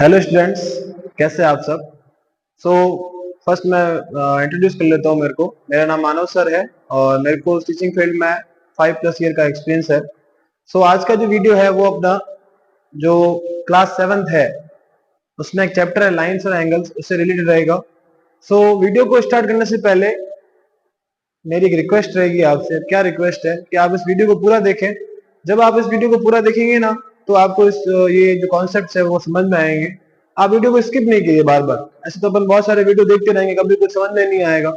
Hello students, कैसे हैं आप सब। सो फर्स्ट मैं इंट्रोड्यूस कर लेता हूँ। मेरा नाम मानव सर है और मेरे को टीचिंग फील्ड में 5+ ईयर का एक्सपीरियंस है। सो आज का जो वीडियो है वो अपना जो क्लास 7th है उसमें एक चैप्टर है लाइन्स और एंगल्स, उससे रिलेटेड रहेगा। सो वीडियो को स्टार्ट करने से पहले मेरी एक रिक्वेस्ट रहेगी आपसे। क्या रिक्वेस्ट है कि आप इस वीडियो को पूरा देखें। जब आप इस वीडियो को पूरा देखेंगे ना तो आपको ये जो कॉन्सेप्ट है वो समझ में आएंगे। आप वीडियो को स्किप नहीं कीजिए बार बार। ऐसे तो अपन बहुत सारे वीडियो देखते रहेंगे, कभी कुछ समझ में नहीं आएगा।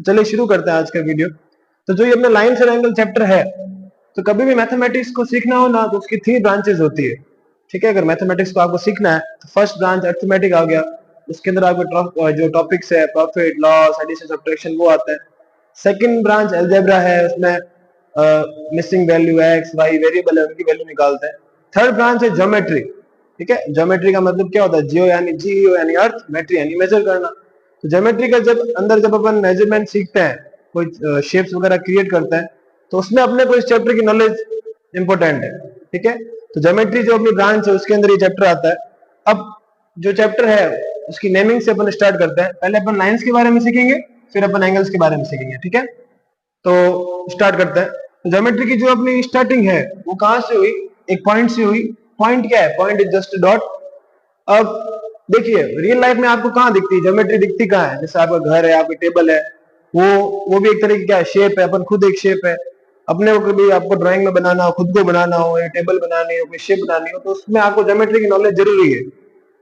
चलिए शुरू करते हैं आज का वीडियो। तो जो ये अपना लाइन्स और एंगल चैप्टर है, तो कभी भी मैथमेटिक्स को सीखना हो ना तो उसकी 3 ब्रांचेस होती है। ठीक है, अगर मैथमेटिक्स को आपको सीखना है तो फर्स्ट ब्रांच अरिथमेटिक आ गया। उसके अंदर आपको जो टॉपिक्स है प्रॉफिट लॉस एडिशन सब्ट्रैक्शन वो आता है। सेकंड ब्रांच अलजेब्रा है, उसमें missing value x y variable है उनकी वैल्यू निकालते हैं। थर्ड ब्रांच है ज्योमेट्री। ठीक है, ज्योमेट्री का मतलब क्या होता है, जियो यानी अर्थ, मेट्री यानी मेजर करना। तो ज्योमेट्री का जब अपन मेजरमेंट सीखते हैं, कोई शेप्स वगैरह क्रिएट करते हैं, तो उसमें अपने को इस चैप्टर की नॉलेज इंपॉर्टेंट है। ठीक है, तो ज्योमेट्री जो अपनी ब्रांच है उसके अंदर ये चैप्टर आता है। अब जो चैप्टर है उसकी नेमिंग से अपन स्टार्ट करते हैं। पहले अपन लाइंस के बारे में सीखेंगे, फिर अपन एंगल्स के बारे में सीखेंगे। ठीक है, तो स्टार्ट करते हैं। तो ज्योमेट्री की जो अपनी स्टार्टिंग है वो कहां से हुई, एक पॉइंट से हुई। पॉइंट क्या है, पॉइंट इज जस्ट डॉट। अब देखिए रियल लाइफ में आपको कहां दिखती है ज्योमेट्री, दिखती कहां है। जैसे आपका घर है, आपकी टेबल है, वो भी एक तरह की क्या है, शेप है। अपन खुद एक शेप है। अपने को कभी आपको ड्राइंग में बनाना हो, खुद को बनाना हो, या टेबल बनानी हो, कोई शेप बनानी हो, तो उसमें आपको ज्योमेट्री की नॉलेज जरूरी है।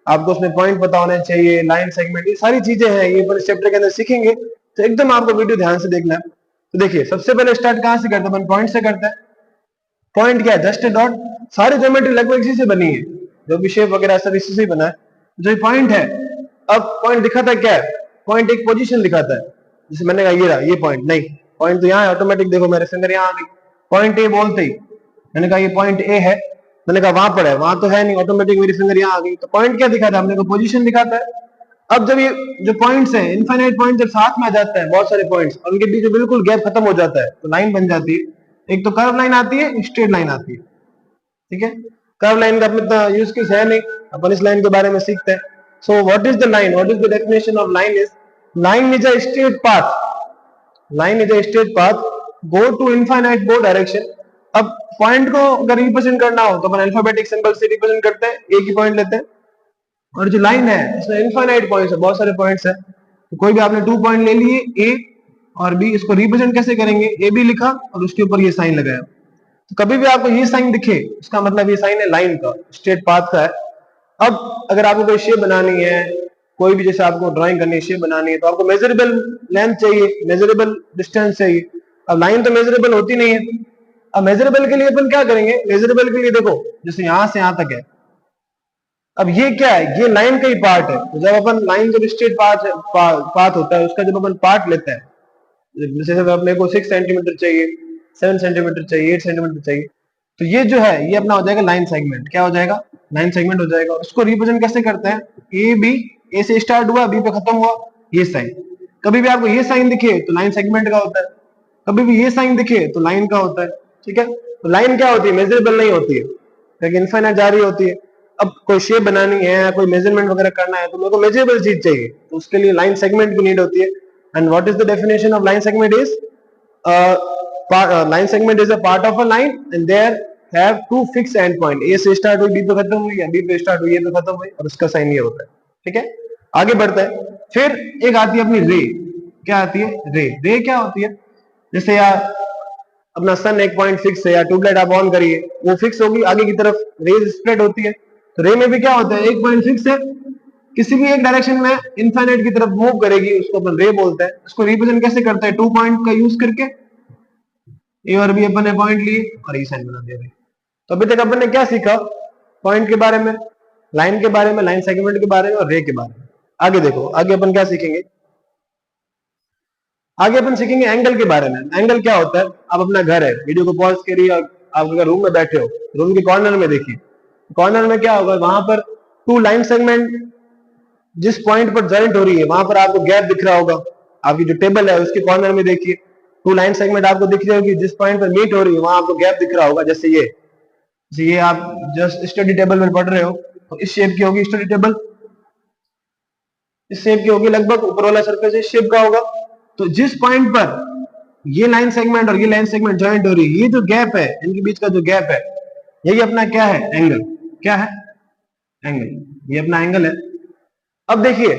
आपको उसमें पॉइंट पता होने चाहिए, लाइन सेगमेंट, ये सारी चीजें हैं, ये अपन इस चैप्टर के अंदर सीखेंगे। तो एकदम आपको वीडियो ध्यान से देखना है। तो देखिए सबसे पहले स्टार्ट कहां से करते हैं, अपन पॉइंट से करते हैं। पॉइंट क्या है, जस्ट ए डॉट। सारी ज्योमेट्री लगभग इसी से बनी है, जो भी शेप वगैरह सब इसी से बना है। जो पॉइंट है, अब पॉइंट दिखाता है क्या है, पॉइंट एक पोजीशन दिखाता है। जैसे मैंने कहा ये रहा, ये पॉइंट नहीं, पॉइंट तो यहाँ है ऑटोमेटिक। देखो मेरे फिंगर यहाँ आ गई, पॉइंट ए बोलते ही मैंने कहा ये पॉइंट ए है। मैंने कहा वहां पर है, वहां तो है नहीं, ऑटोमेटिक मेरी फिंगर यहाँ आ गई। तो पॉइंट क्या दिखाता है, हमने को पोजीशन दिखाता है। अब जब ये जो पॉइंट्स हैं, इनफाइनाइट पॉइंट जब साथ में आ जाता है, बहुत सारे पॉइंट्स, और उनके बीच में बिल्कुल गैप खत्म हो जाता है, तो लाइन बन जाती है। एक तो कर्व लाइन आती है, स्ट्रेट लाइन आती है। ठीक है, कर्व लाइन का अपना यूज केस है नहीं, अपन इस लाइन के बारे में सीखते हैं। So what is the line, what is the definition of line is, line is a straight path, line is a straight path go to infinite both direction. अब पॉइंट को अगर रिप्रेजेंट करना हो तो अपन अल्फाबेटिक सिंबल से represent करते हैं, एक ही पॉइंट लेते हैं। और जो लाइन है इसमें इनफाइनाइट पॉइंट्स है, बहुत सारे पॉइंट्स है। तो कोई भी आपने 2 पॉइंट ले लिए ए और बी, इसको रिप्रेजेंट कैसे करेंगे, ए बी लिखा और उसके ऊपर ये साइन लगाया। तो कभी भी आपको ये साइन दिखे उसका मतलब ये साइन है लाइन का, स्ट्रेट पाथ का है। अब अगर आपको कोई शेप बनानी है, कोई भी जैसे आपको ड्राइंग करनी है, शेप बनानी है, तो आपको मेजरेबल लेंथ चाहिए, मेजरेबल डिस्टेंस चाहिए। अब लाइन तो मेजरेबल होती नहीं है। अब मेजरेबल के लिए अपन क्या करेंगे, मेजरेबल के लिए देखो जैसे यहां से यहां तक है। अब ये क्या है, ये लाइन का ही पार्ट है। तो जब अपन लाइन जब स्ट्रेट पाथ होता है उसका जब अपन पार्ट लेते हैं, जैसे अपने को 6 सेंटीमीटर चाहिए, 7 सेंटीमीटर चाहिए, 8 सेंटीमीटर चाहिए, तो ये जो है ये अपना हो जाएगा लाइन सेगमेंट। क्या हो जाएगा, लाइन सेगमेंट हो जाएगा। उसको रिप्रेजेंट कैसे करते हैं, ए बी, ए से स्टार्ट हुआ बी पे खत्म हुआ, ये साइन। कभी भी आपको ये साइन दिखे तो लाइन सेगमेंट का होता है, कभी भी ये साइन दिखे तो लाइन का होता है। ठीक है, तो लाइन क्या होती है, मेजरेबल नहीं होती है, लेकिन इनफाइनाइट जा रही होती है। अब कोई शेप बनानी है, कोई मेजरमेंट वगैरह करना है, तो मेरे को मेजरेबल चीज चाहिए, तो उसके लिए लाइन सेगमेंट की नीड होती है। And what is the definition of line segment is, line segment is a part of a line and there have two fixed end point, a से स्टार्ट हुई बी पे खत्म हुई, या बी पे स्टार्ट हुई ए पे खत्म हुई, और उसका साइन ये होता है। ठीक है, आगे बढ़ता है। फिर एक आती है अपनी रे। क्या आती है, रे। रे क्या होती है, जैसे यार अपना सन एक पॉइंट फिक्स है, या ट्यूबलाइट आप ऑन करिए वो फिक्स होगी, आगे की तरफ रेज स्प्रेड होती है। तो रे में भी क्या होता है, एक पॉइंट फिक्स है, किसी भी एक डायरेक्शन में इनफाइनाइट की तरफ मूव करेगी, उसको अपन रे बोलते हैं। उसको रिप्रेजेंट कैसे करते हैं, 2 पॉइंट का यूज करके, ए और बी अपन ने पॉइंट लिए और ये साइन बना दिया। तो अभी तक अपन ने क्या सीखा, पॉइंट के बारे में, लाइन के बारे में, लाइन सेगमेंट के बारे में और रे के बारे में। आगे देखो, आगे अपन क्या सीखेंगे, आगे अपन सीखेंगे एंगल के बारे में। एंगल क्या होता है, आप अपना घर है, वीडियो को पॉज करिए और आप अगर रूम में बैठे हो, रूम के कॉर्नर में देखिए, कॉर्नर में क्या होगा, वहां पर 2 लाइन सेगमेंट जिस पॉइंट पर ज्वाइंट हो रही है वहां पर आपको गैप दिख रहा होगा। आपकी जो टेबल है उसके कॉर्नर में देखिए 2 लाइन सेगमेंट आपको दिख रही होगी, जिस पॉइंट पर मीट हो रही है वहां आपको गैप दिख रहा होगा। जैसे ये आप जस्ट स्टडी टेबल में पढ़ रहे हो, तो इस शेप की होगी स्टडी टेबल, इस शेप की होगी लगभग, ऊपर वाला सरफेस इस शेप का होगा। तो जिस पॉइंट पर ये लाइन सेगमेंट और ये लाइन सेगमेंट ज्वाइंट हो रही है, ये जो गैप है, इनके बीच का जो गैप है, यही अपना क्या है, एंगल। क्या है, एंगल। ये अपना एंगल है। अब देखिए,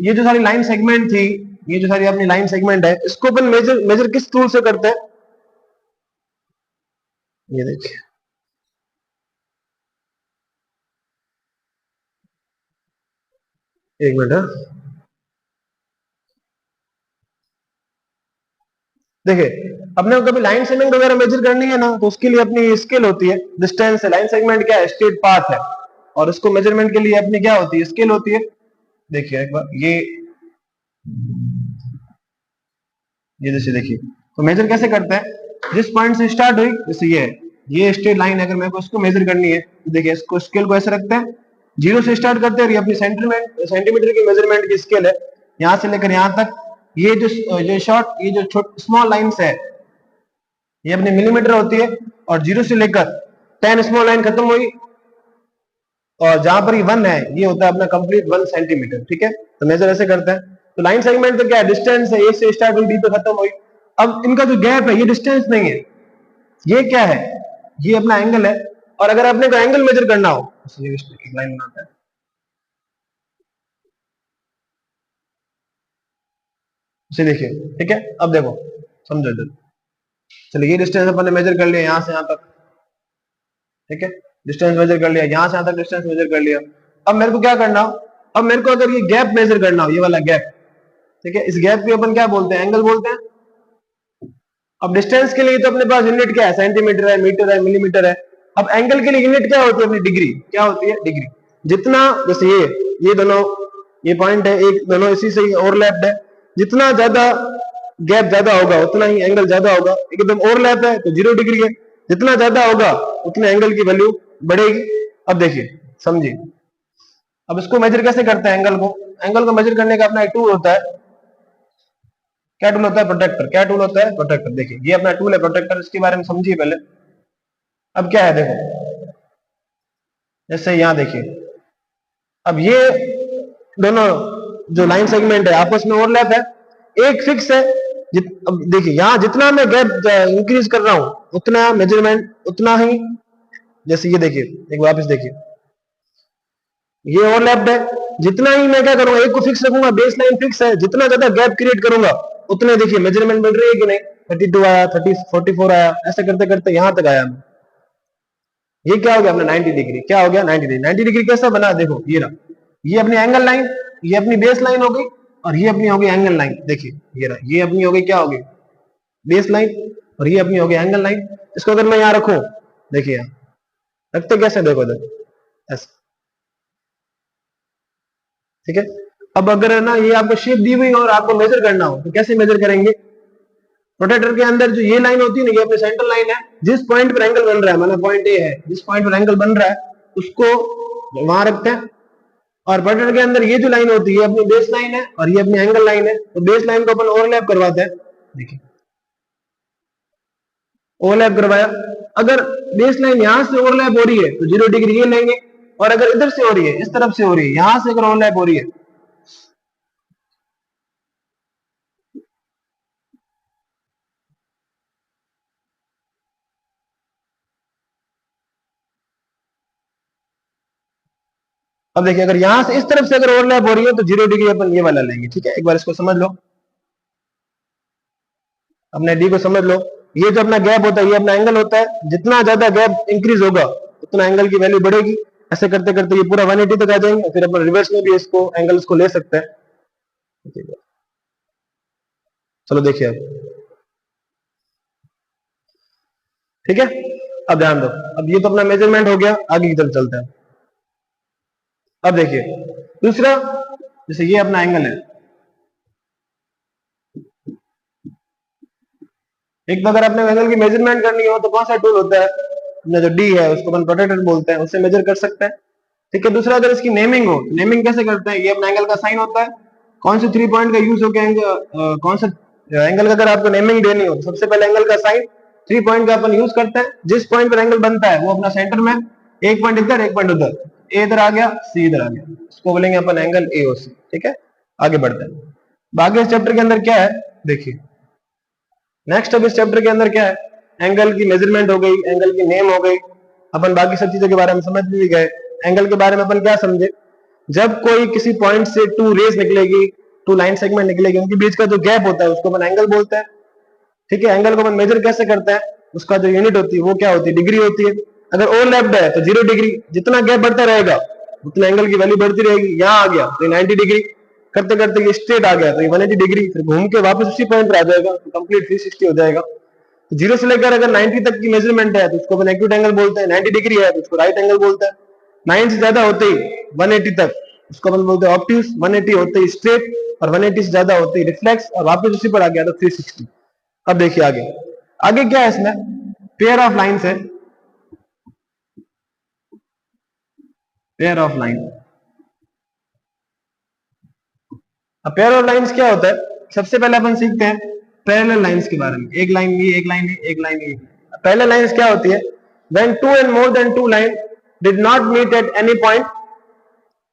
ये जो सारी लाइन सेगमेंट थी, ये जो सारी अपनी लाइन सेगमेंट है, इसको अपन मेजर मेजर किस टूल से करते हैं? ये देखिए, एक मिनट। देखिए, अपने को कभी लाइन सेगमेंट वगैरह मेजर करनी है ना, तो उसके लिए अपनी स्केल होती है, डिस्टेंस है। लाइन सेगमेंट क्या है, स्ट्रेट पाथ है, और उसको मेजरमेंट के लिए अपनी क्या होती है, स्केल होती है। देखिए एक बार, ये जैसे देखिए, तो मेजर कैसे करते हैं, जिस पॉइंट से स्टार्ट हुई, जैसे ये स्ट्रेट लाइन है, अगर मेरे को इसको मेजर करनी है, तो देखिए इसको स्केल को ऐसे रखते हैं, जीरो से स्टार्ट करते हैं, ये अपनी सेंटीमीटर की मेजरमेंट की स्केल है, यहां से लेकर यहां तक। ये शॉर्ट, ये जो स्मॉल लाइन्स है, ये अपनी मिलीमीटर होती है, और जीरो से लेकर 10 स्मॉल लाइन खत्म हुई, और जहां पर ये 1 है, ये होता है अपना कंप्लीट 1 सेंटीमीटर। ठीक है, तो मेजर ऐसे करते हैं। तो लाइन सेगमेंट तो क्या है, डिस्टेंस है, ए से स्टार्ट हुई, बी पे खत्म हुई। अब इनका जो गैप है, ये डिस्टेंस नहीं है, ये क्या है, ये अपना एंगल है। और अगर आपने को एंगल मेजर करना हो, तो ये एक लाइन बनाता है, इसे देखिए। ठीक है, अब देखो, समझो इधर। चलिए, ये डिस्टेंस अपन ने मेजर कर लिया यहां से यहां तक। ठीक है, डिस्टेंस मेजर कर लिया, यहां से यहां तक डिस्टेंस मेजर कर लिया। अब मेरे को क्या करना हो, अब मेरे को अगर ये गैप मेजर करना हो, ये वाला गैप, ठीक है, इस गैप को अपन क्या बोलते हैं, एंगल बोलते हैं। अब डिस्टेंस के लिए तो अपने पास यूनिट क्या है, सेंटीमीटर है, मीटर है, मिलीमीटर है। अब एंगल के लिए यूनिट क्या होती है अपनी, डिग्री। क्या होती है, डिग्री। जितना, जैसे ये दोनों, ये पॉइंट है एक, दोनों इसी से ओवरलैप्ड है, जितना ज्यादा गैप ज्यादा होगा, उतना ही एंगल ज्यादा होगा। एकदम ओवरलैप है तो 0 डिग्री है, जितना ज्यादा होगा उतने एंगल की वैल्यू बढ़ेगी। अब देखिए, समझिए, अब इसको मेजर कैसे करते हैं एंगल को। एंगल को मेजर करने का अपना एक टूल होता है। क्या टूल होता है, प्रोटेक्टर। क्या टूल होता है, प्रोटेक्टर। देखिए, ये अपना टूल है प्रोटेक्टर, इसके बारे में समझिए पहले। अब क्या है, देखो, जैसे यहां देखिए, अब ये दोनों जो लाइन सेगमेंट है आपस में ओवरलैप है, एक फिक्स है। अब देखिए, यहां जितना मैं गैप इंक्रीज कर रहा हूं, उतना मेजरमेंट उतना ही, जैसे ये देखिए, एक वापस देखिए, ये ओवरलैप्ड है, जितना ही मैं क्या करूंगा, एक को फिक्स रखूंगा, बेस लाइन फिक्स है, जितना ज्यादा गैप क्रिएट करूंगा, उतने देखिए मेजरमेंट मिल रही है कि नहीं, 32 आया, 30, 44 आया, ऐसे करते करते यहां तक आया। ये क्या हो गया अपना 90 डिग्री। क्या हो गया, 90 डिग्री। 90 डिग्री कैसा बना, देखो ये रहा, ये अपनी एंगल लाइन, ये अपनी बेस लाइन हो गई, और ये अपनी हो गई एंगल लाइन। देखिए ये रहा, ये अपनी हो गई, क्या हो गई, बेस लाइन, और ये अपनी हो गई एंगल लाइन। इसको अगर मैं यहाँ रखूं, देखिए यहाँ रखते कैसे, देखो इधर ऐसे। ठीक है, अब अगर है ना, ये आपको शेप दी हुई और आपको मेजर करना हो, तो कैसे मेजर करेंगे। प्रोटेक्टर के अंदर जो ये लाइन होती है ना, ये अपनी सेंटर लाइन है, जिस पॉइंट पर एंगल बन रहा है, मतलब पॉइंट ए है, जिस पॉइंट पर एंगल बन रहा है, उसको वहां रखते हैं। और प्रोटेक्टर के अंदर ये जो लाइन होती है, अपनी बेस लाइन है, और ये अपनी एंगल लाइन है, तो बेस लाइन को अपन ओवरलैप करवाते हैं। देखिए, ओवरलैप करवाया, अगर बेस लाइन यहां से ओवरलैप हो रही है, तो 0 डिग्री ये लेंगे, और अगर इधर से हो रही है, इस तरफ से हो रही है, यहां से अगर ओवरलैप हो रही है, अब देखिए, अगर यहां से इस तरफ से अगर ओवरलैप हो रही है, तो 0 डिग्री अपन ये वाला लेंगे। ठीक है, एक बार इसको समझ लो, अपने डी को समझ लो। ये जो अपना गैप होता है, ये अपना एंगल होता है, जितना ज्यादा गैप इंक्रीज होगा, उतना एंगल की वैल्यू बढ़ेगी। ऐसे करते करते ये पूरा 180 तक आ जाएंगे, फिर अपन रिवर्स में भी इसको एंगल्स को ले सकते हैं। चलो देखिए अब, ठीक है, अब ध्यान दो। अब ये तो अपना मेजरमेंट हो गया, आगे की तरफ चलते हैं। अब देखिए दूसरा, जैसे ये अपना एंगल है, एक तो अगर अपने एंगल की मेजरमेंट करनी हो, तो कौन सा टूल होता है, अपना जो डी है, उसको अपन प्रोटेक्टर बोलते हैं, उससे मेजर कर सकते हैं। ठीक है, दूसरा अगर इसकी नेमिंग हो, नेमिंग कैसे करते हैं, ये अपना एंगल का साइन होता है, कौन से 3 पॉइंट का यूज हो गया, कौन सा एंगल का अगर आपको नेमिंग देनी हो, तो सबसे पहले एंगल का साइन 3 पॉइंट का अपन यूज करते हैं। जिस पॉइंट पर एंगल बनता है, वो अपना सेंटर में, एक पॉइंट इधर, एक पॉइंट उधर, ए इधर आ गया, सी इधर आ गया, इसको बोलेंगे अपन एंगल ए और सी। ठीक है, आगे बढ़ते हैं। बाकी इस चैप्टर के अंदर क्या है देखिए, नेक्स्ट अब इस चैप्टर के अंदर क्या है, एंगल की मेजरमेंट हो गई, एंगल की नेम हो गई, अपन बाकी सब चीजों के बारे में समझ भी गए। एंगल के बारे में अपन क्या समझे, जब कोई किसी पॉइंट से टू रेज निकलेगी, टू लाइन सेगमेंट निकलेगी, उनके बीच का जो गैप होता है उसको अपन एंगल बोलते हैं। ठीक है, एंगल को अपन मेजर कैसे करते हैं, उसका जो यूनिट होती है वो क्या होती है, डिग्री होती है। अगर ओवरलैप्ड है तो 0 डिग्री, जितना गैप बढ़ता रहेगा उतना एंगल की वैल्यू बढ़ती रहेगी। यहाँ आ गया तो 90 डिग्री, करते करते ये स्ट्रेट आ गया तो ये 180 डिग्री, फिर घूम के वापस उसी पॉइंट पर आ जाएगा तो कंप्लीट 360 हो जाएगा। तो 0 से लेकर अगर 90 तक की मेजरमेंट है तो उसको अपन एक्यूट एंगल बोलते हैं, 90 डिग्री है तो उसको राइट एंगल बोलते हैं, 9 से ज्यादा होते ही 180 तक उसको अपन बोलते हैं ऑब्ट्यूस, 180 होते ही स्ट्रेट, और 180 से ज्यादा होते ही रिफ्लेक्स, और वापस उसी पर आ गया तो 360। अब देखिए आगे, आगे क्या है इसमें, पेयर ऑफ लाइंस है, पेयर ऑफ लाइन। अब पेयर ऑफ लाइंस क्या होता है, सबसे पहले अपन सीखते हैं पैरेलल लाइंस के बारे में। एक लाइन ये, एक लाइन ये, एक लाइन ये। पैरेलल लाइंस क्या होती है, when two and more than two line did not meet at any point,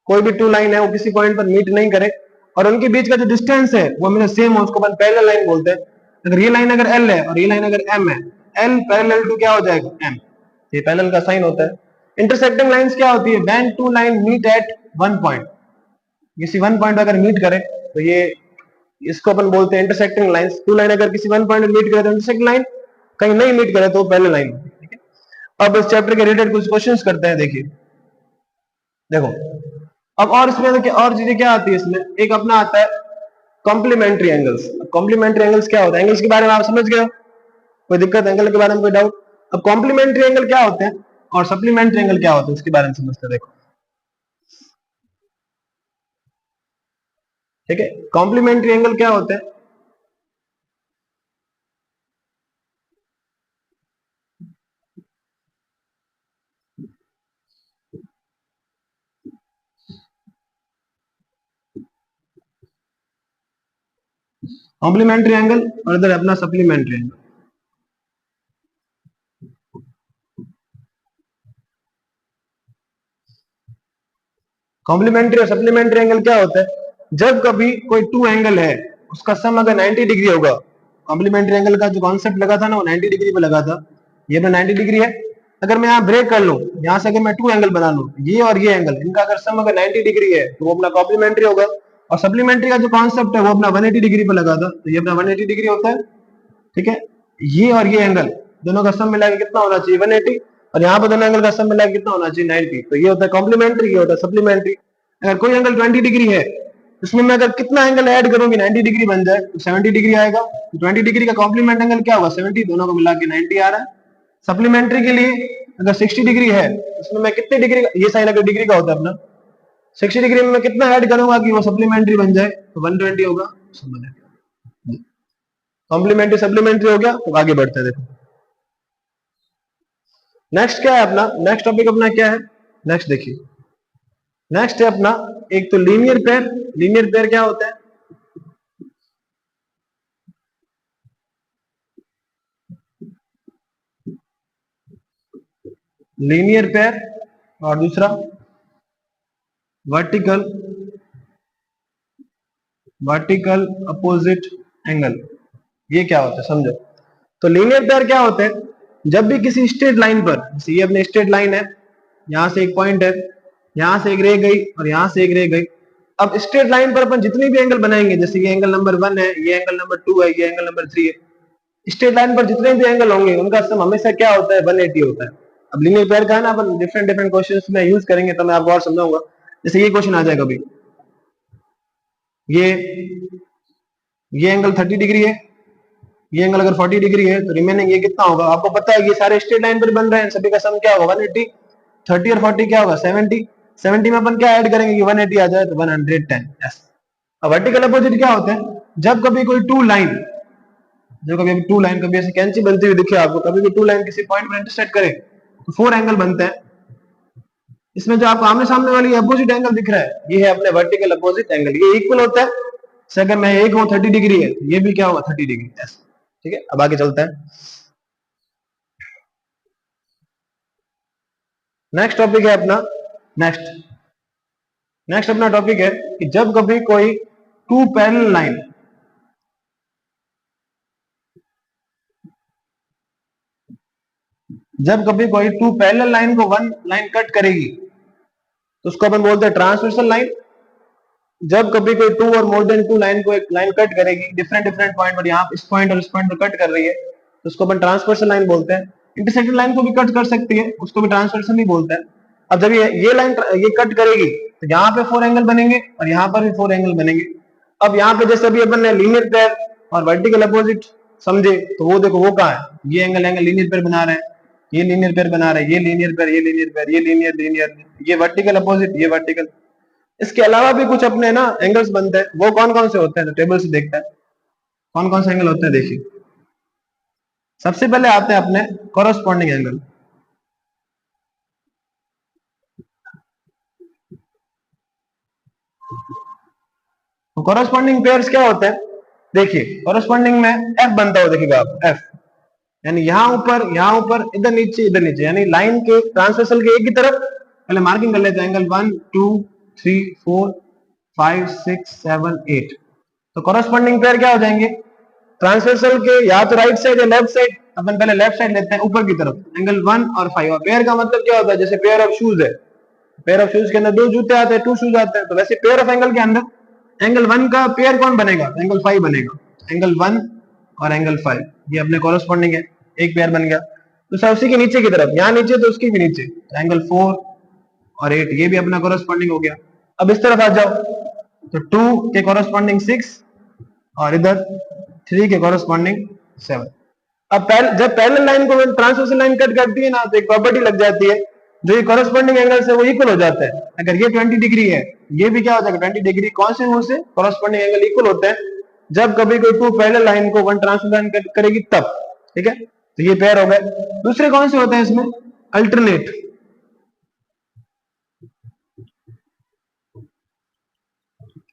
कोई भी टू लाइन है वो किसी पॉइंट पर मीट नहीं करे और उनके बीच का जो डिस्टेंस है वो हमेशा सेम हो, उसको अपन पैरेलल लाइन बोलते हैं। अगर ये लाइन अगर एल है और ये लाइन अगर एम है, एल पैरेलल टू क्या हो जाएगा, एम, ये पैरेलल का साइन होता है। इंटरसेक्टिंग लाइंस क्या होती है, when two line meet at one point, किसी वन पॉइंट अगर मीट करे तो ये, इसको अपन बोलते हैं इंटरसेक्टिंग लाइंस। टू लाइन अगर किसी वन पॉइंट मीट करे तो इंटरसेक्टिंग लाइन, कहीं नहीं मीट करे तो पैरेलल लाइन। ठीक है, अब इस चैप्टर के रिलेटेड कुछ क्वेश्चंस करते हैं। देखिए देखो, अब और इसमें और चीजें क्या आती है इसमें, एक अपना आता है कॉम्प्लीमेंट्री एंगल्स। कॉम्प्लीमेंट्री एंगल्स क्या होता है, एंगल्स के बारे में आप समझ गए हो, कोई दिक्कत एंगल के बारे में, कोई डाउट? अब कॉम्प्लीमेंट्री एंगल क्या होते हैं और सप्लीमेंट्री एंगल क्या होते हैं उसके बारे में समझते हैं। देखो ठीक है, कॉम्प्लीमेंट्री एंगल क्या होते हैं, कॉम्प्लीमेंट्री एंगल और इधर अपना सप्लीमेंट्री एंगल। कॉम्प्लीमेंट्री और सप्लीमेंट्री एंगल क्या होता है, जब कभी कोई टू एंगल है उसका सम अगर 90 डिग्री होगा, कॉम्प्लीमेंट्री एंगल का जो कॉन्सेप्ट लगा था ना वो 90 डिग्री पे लगा था, ये अपना 90 डिग्री है। अगर मैं यहाँ ब्रेक कर लूं, यहाँ से अगर मैं टू एंगल बना लूं, ये और ये एंगल, इनका अगर सम अगर 90 डिग्री है तो वो अपना कॉम्प्लीमेंट्री होगा। और सप्लीमेंट्री का जो कॉन्सेप्ट है वो अपना 180 डिग्री पे लगा था, तो ये अपना 180 डिग्री होता है। ठीक है, ये और ये एंगल दोनों का सम मिला के कितना होना चाहिए, 180, और यहाँ पर दोनों एंगल का सम मिला के कितना होना चाहिए, 90। तो ये होता है कॉम्प्लीमेंट्री, ये होता है सप्लीमेंट्री। अगर कोई एंगल 20 डिग्री है, उसमें मैं अगर कितना एंगल ऐड करूंगी 90 डिग्री बन जाए तो 70 डिग्री आएगा। तो 20 डिग्री का कॉम्प्लीमेंट एंगल क्या होगा, 70, दोनों को मिला के 90 आ रहा है। सप्लीमेंट्री के लिए अगर 60 डिग्री है, उसमें मैं कितने डिग्री, ये साइन अगर डिग्री का होता है अपना, 60 डिग्री में मैं कितना ऐड करूंगा कि वो सप्लीमेंट्री बन जाए, तो 120 होगा। कॉम्प्लीमेंट्री सप्लीमेंट्री हो गया, तो आगे बढ़ते हैं। देखो नेक्स्ट क्या है अपना, नेक्स्ट टॉपिक अपना क्या है, नेक्स्ट देखिए, नेक्स्ट है अपना एक तो लीनियर पेयर। लीनियर पेयर क्या होता है, लीनियर पेयर, और दूसरा वर्टिकल, वर्टिकल अपोजिट एंगल। ये क्या होता है समझो। तो लीनियर पेयर क्या होते हैं, जब भी किसी स्ट्रेट लाइन पर, जैसे ये अपने स्ट्रेट लाइन है, यहां से एक पॉइंट है, यहां से एक रह गई और यहां से एक रह गई। अब स्ट्रेट लाइन पर अपन जितनी भी एंगल बनाएंगे, जैसे ये एंगल नंबर 1 है, ये एंगल नंबर 2 है, ये एंगल नंबर 3 है, स्ट्रेट लाइन पर जितने भी एंगल होंगे उनका सम हमेशा क्या होता है, 180 होता है। अब लीनियर पेयर का है ना, अपन डिफरेंट डिफरेंट क्वेश्चंस में यूज करेंगे तो मैं आपको और समझाऊंगा। जैसे ये क्वेश्चन आ जाएगा अभी, ये ये एंगल 30 डिग्री है, ये एंगल अगर 40 डिग्री है तो रिमेनिंग ये कितना होगा, आपको पता है ये सारे स्ट्रेट लाइन पर बन रहे हैं, सभी का सम क्या होगा 180, 30 और 40 क्या होगा 70, 70 में अपन क्या ऐड करेंगे कि 180 आ जाए तो 110। यस। अब वर्टिकल अपोजिट क्या होते हैं, जब कभी कोई टू लाइन, जो कभी टू लाइन कभी ऐसे कैंची बनती हुई दिखे आपको, कभी भी टू लाइन किसी पॉइंट पर इंटरसेक्ट करे तो फोर एंगल बनते हैं। इसमें जो आपको आमने सामने वाली अपोजिट एंगल दिख रहा है, ये है अपने वर्टिकल अपोजिट एंगल, ये इक्वल होता है। से अगर मैं एक हूं 30 डिग्री है तो ये भी क्या होगा 30 डिग्री। ठीक है, अब आगे चलते हैं। नेक्स्ट टॉपिक है अपना नेक्स्ट नेक्स्ट अपना टॉपिक है कि जब कभी कोई two parallel line two parallel line को वन लाइन कट करेगी तो उसको अपन बोलते हैं ट्रांसवर्सल लाइन। जब कभी कोई टू और मोर देन टू लाइन को एक लाइन कट करेगी डिफरेंट डिफरेंट पॉइंट पर, यहाँ इस पॉइंट और इस पॉइंट पर कट कर रही है तो उसको अपन ट्रांसवर्सल लाइन बोलते हैं। इंटरसेक्टेड लाइन को भी कट कर सकती है, उसको भी ट्रांसवर्सल ही बोलते हैं। अब जब ये लाइन ये कट करेगी तो यहाँ पे 4 एंगल बनेंगे और यहाँ पर भी 4 एंगल बनेंगे। अब यहाँ पे जैसे अभी अपन ने लीनियर पेयर और वर्टिकल अपोजिट समझे तो वो देखो वो कहाँ है, ये एंगल एंगल लीनियर पेयर बना रहे हैं, ये लीनियर पेयर बना रहे हैं, ये लीनियर पेयर, ये लीनियर पेयर, ये लीनियर लीनियर, ये वर्टिकल अपोजिट, ये वर्टिकल। इसके अलावा भी कुछ अपने ना एंगल्स बनते हैं, वो कौन कौन से होते हैं तो टेबल से देखते हैं कौन कौन से एंगल होते हैं। देखिए सबसे पहले आते हैं अपने कॉरस्पॉन्डिंग एंगल। तो कॉरस्पॉन्डिंग पेयर्स क्या होते हैं, देखिए कॉरस्पॉन्डिंग में एफ बनता हो, देखिएगा आप एफ, यानी यहाँ ऊपर इधर नीचे यानी लाइन के ट्रांसवर्सल के एक ही तरफ पहले मार्किंग कर लेते हैं एंगल 1 2 3 4 5 6 7 8। तो कॉरस्पॉन्डिंग पेयर क्या हो जाएंगे, ट्रांसवर्सल के या तो राइट साइड या लेफ्ट साइड, अपन पहले लेफ्ट साइड लेते हैं ऊपर की तरफ एंगल 1 और 5। और पेयर का मतलब क्या होता है, जैसे पेयर ऑफ शूज है, पेयर ऑफ शूज के अंदर 2 जूते आते हैं, 2 शूज आते हैं, तो वैसे पेयर ऑफ एंगल के अंदर एंगल 1 का पेयर कौन बनेगा, एंगल 5 बनेगा। एंगल 1 और एंगल 5 ये अपने कॉरस्पॉन्डिंग है, एक पेयर बन गया। तो सर उसी के नीचे की तरफ, यहाँ नीचे तो उसके भी नीचे एंगल 4 और 8 ये भी अपना कॉरस्पॉन्डिंग हो गया। अब इस तरफ आ जाओ तो 2 के कॉरस्पॉन्डिंग 6 और इधर 3 के कॉरस्पॉन्डिंग 7। अब जब पैरेलल लाइन को ट्रांसवर्सल लाइन कट करती है ना तो एक प्रॉपर्टी लग जाती है, जो ये कॉरस्पॉन्डिंग एंगल है वो इक्वल हो जाता है। अगर ये 20 डिग्री है ये भी क्या हो जाएगा 20 डिग्री, कौन से मुंह से कॉरस्पॉन्डिंग एंगल इक्वल होते हैं जब कभी कोई टू पैरेलल लाइन को वन ट्रांसवर्सल लाइन कट करेगी तब, ठीक है। तो ये पेयर हो गए। दूसरे कौन से होते हैं इसमें, अल्टरनेट।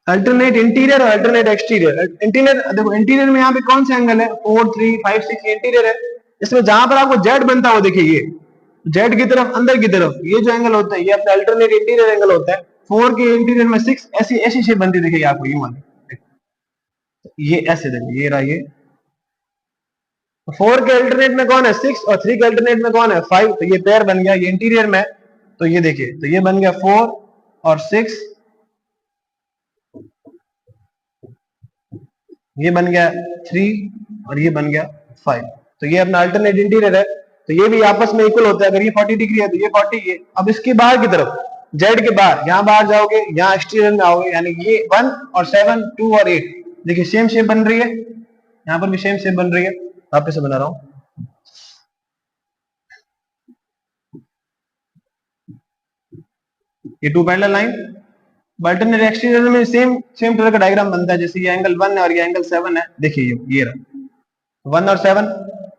अल्टरनेट इंटीरियर और अल्टरनेट एक्सटीरियर। इंटीरियर देखो, इंटीरियर में यहाँ पे कौन सा एंगल है 4 3 5 6 ये इंटीरियर है। इसमें जहां पर आपको जेड बनता हो, देखिए ये जेड की तरफ अंदर की तरफ ये जो एंगल होता है ये अपना अल्टरनेट इंटीरियर एंगल होता है। 4 के इंटीरियर में 6 ऐसी ऐसी शेप बनती दिखेगी आपको, ये वाली, ये ऐसे देखो ये रहा ये। 4 के अल्टरनेट में कौन है 6 और 3 के अल्टरनेट में कौन है 5, तो ये पेयर बन गया, ये इंटीरियर में। तो ये देखिए तो ये बन गया 4 और 6, ये बन गया 3 और ये बन गया 5। तो ये अपना अल्टरनेट इंटीरियर है। तो ये भी आपस में इक्वल होता है, अगर ये 40 डिग्री है तो ये 40 ये। अब इसके बाहर की तरफ जेड के बाहर, यहाँ बाहर जाओगे यहाँ एक्सटीरियर में आओगे, यानी ये 1 और 7 2 और 8 देखिए सेम शेप बन रही है, यहाँ पर भी सेम शेप बन रही है। वापस से बना रहा हूं, ये two parallel line alternate exterior में सेम सेम तरह का डायग्राम बनता है, जैसे ये एंगल 1 है और ये एंगल 7 है। देखिए ये रहा 1 और 7,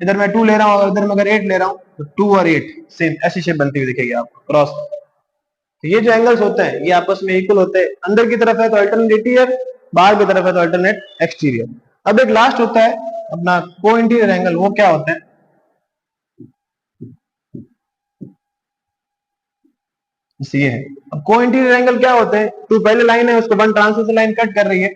इधर मैं 2 ले रहा हूँ और इधर मैं अगर 8 ले रहा हूँ तो 2 और 8 सेम ऐसी शेप बनती हुई दिखेगी आपको क्रॉस। तो ये जो एंगल्स होते हैं ये आपस में इक्वल होते हैं, अंदर की तरफ है तो अल्टरनेट इंटीरियर, बाहर की तरफ है तो अल्टरनेट एक्सटीरियर। अब एक लास्ट होता है अपना को इंटीरियर एंगल, वो क्या होता है, ये है। अब को इंटीरियर एंगल क्या होते हैं, टू पहले लाइन है उसको वन ट्रांसवर्सल लाइन कट कर रही है,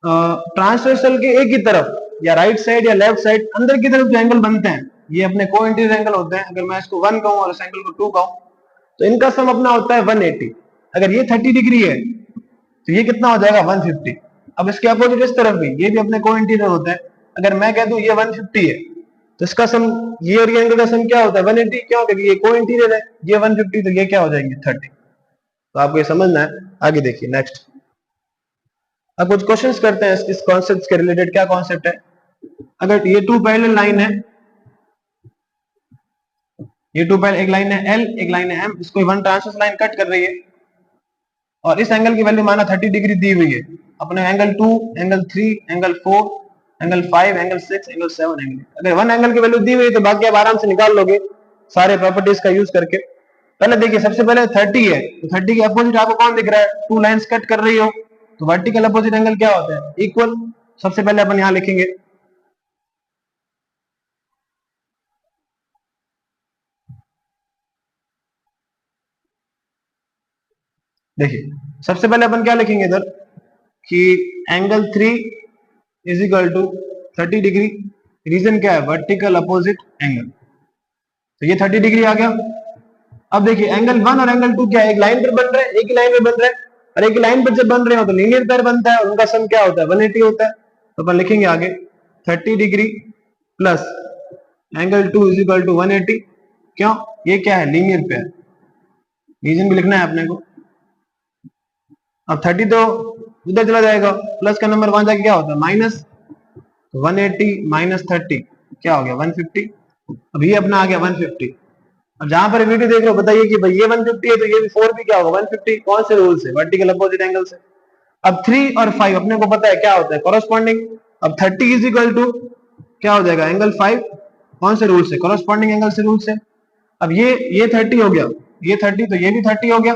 ट्रांसवर्सल के एक ही तरफ या राइट साइड या लेफ्ट साइड अंदर की तरफ जो एंगल बनते हैं ये अपने को इंटीरियर एंगल होते हैं। अगर मैं इसको 1 कहूं और इस एंगल को 2 कहूं तो इनका सम अपना होता है 180। अगर ये 30 डिग्री है तो ये कितना हो जाएगा 150। अब इसके अपोजिट इस तरफ भी ये भी अपने को इंटीरियर होता है, अगर मैं कह दूं ये 150 है तो इसका सम ये और ये एंगल का सम क्या होता है 180, क्यों, क्योंकि ये को इंटीरियर है, ये 150 तो ये क्या हो जाएंगे 30। तो आपको ये समझना है। आगे देखिए नेक्स्ट, अब कुछ क्वेश्चंस करते हैं इस कॉन्सेप्ट के रिलेटेड। क्या कॉन्सेप्ट है, अगर ये टू पैरेलल लाइन है, ये टू पैरेलल एक लाइन है एल एक लाइन है एम, इसको वन ट्रांसवर्स लाइन कट कर रही है और इस एंगल की वैल्यू माना 30 डिग्री दी हुई है। अपने angle 2 angle 3 angle 4 angle 5 angle 6 angle 7 angle, अगर वन एंगल की वैल्यू दी हुई है तो बाकी आप आराम से निकाल लोगे सारे प्रॉपर्टीज का यूज करके। पहले देखिए सबसे पहले 30 है तो 30 के अपोजिट आपको कौन दिख रहा है, टू लाइंस कट कर रही हो तो वर्टिकल अपोजिट एंगल क्या होता है इक्वल। सबसे पहले अपन यहां लिखेंगे देखिए सबसे पहले अपन क्या लिखेंगे इधर कि angle 3 is equal to 30 degree. Reason क्या है? Vertical opposite angle. तो ये 30 डिग्री आ गया। अब देखिए एंगल 1 और एंगल 2 क्या है? एक लाइन पर बन रहे हैं, एक ही लाइन पे बन रहे हैं, और एक ही लाइन पर जब बन रहे हो तो लीनियर पेयर बनता है और उनका सम क्या होता है? 180 होता है। तो अपन लिखेंगे आगे 30 degree plus angle 2 is equal to 180। क्यों? ये क्या है? Linear pair. रीजन भी लिखना है अपने को। अब 30 तो उधर चला जाएगा, प्लस का नंबर वहां जाके क्या होता है? माइनस। तो 180 माइनस 30 क्या हो गया? 150। अब ये अपना आ गया 150। अब जहां पर वीडियो देख रहे हो बताइए कि भाई ये 150 है तो ये भी 4 भी क्या होगा? 150। कौन से रूल से? वर्टिकल अपोजिट एंगल से। अब 3 और 5 अपने को पता है क्या होता है? कॉरस्पॉन्डिंग। अब 30 इज इक्वल टू क्या हो जाएगा? एंगल 5। कौन से रूल से? कॉरस्पॉन्डिंग एंगल से रूल से। अब ये 30 हो गया, ये 30 तो ये भी 30 हो गया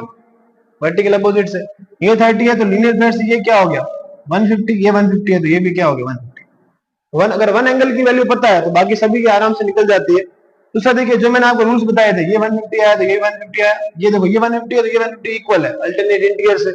वर्टिकल अपोजिट से। ये 30 है तो लीनियर पेयर से ये क्या हो गया? 150। ये 150 है तो ये भी क्या हो गया? 150। अगर वन एंगल की वैल्यू पता है तो बाकी सभी की आराम से निकल जाती है। दूसरा देखिए जो मैंने आपको रूल्स बताए थे, ये 150 आया तो ये 150 आया, ये देखो ये 150 है तो ये 150 इक्वल है अल्टरनेट इंटीरियर से।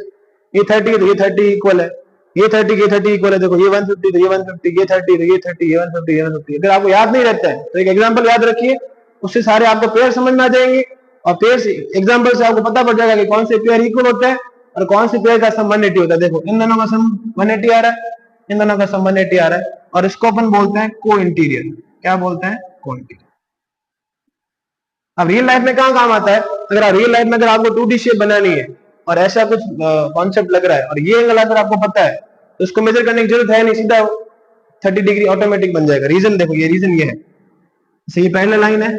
ये 30 है तो ये 30 इक्वल है, ये 30 ये 30 इक्वल है। देखो ये 150 तो ये 150, ये 30 तो ये 30, ये 150 ये 150। अगर आपको याद नहीं रहता है तो एक एग्जांपल याद रखिए, उससे सारे आपको पेयर समझ में आ जाएंगे और पेयर एग्जांपल से आपको पता पड़ जाएगा कि कौन से पेयर इक्वल होता है और कौन से पेयर का सम 180 होता है। देखो इन दोनों का सम 180 आ रहा है, इन दोनों का सम 180 आ रहा है, और इसको अपन बोलते हैं को इंटीरियर। क्या बोलते हैं? को इंटीरियर। अब रियल लाइफ में कहां काम आता है? अगर रियल लाइफ में अगर आपको 2D शेप बनानी है और ऐसा कुछ कॉन्सेप्ट लग रहा है और ये एंगल अगर आपको पता है तो उसको मेजर करने की जरूरत है नहीं, सीधा 30 डिग्री ऑटोमेटिक बन जाएगा। रीजन देखो, ये रीजन ये है, ये पैरेलल लाइन है,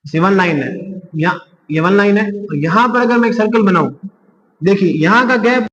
वन लाइन है, यहाँ ये वन लाइन है, और यहां पर अगर मैं एक सर्कल बनाऊं, देखिए यहां का गैप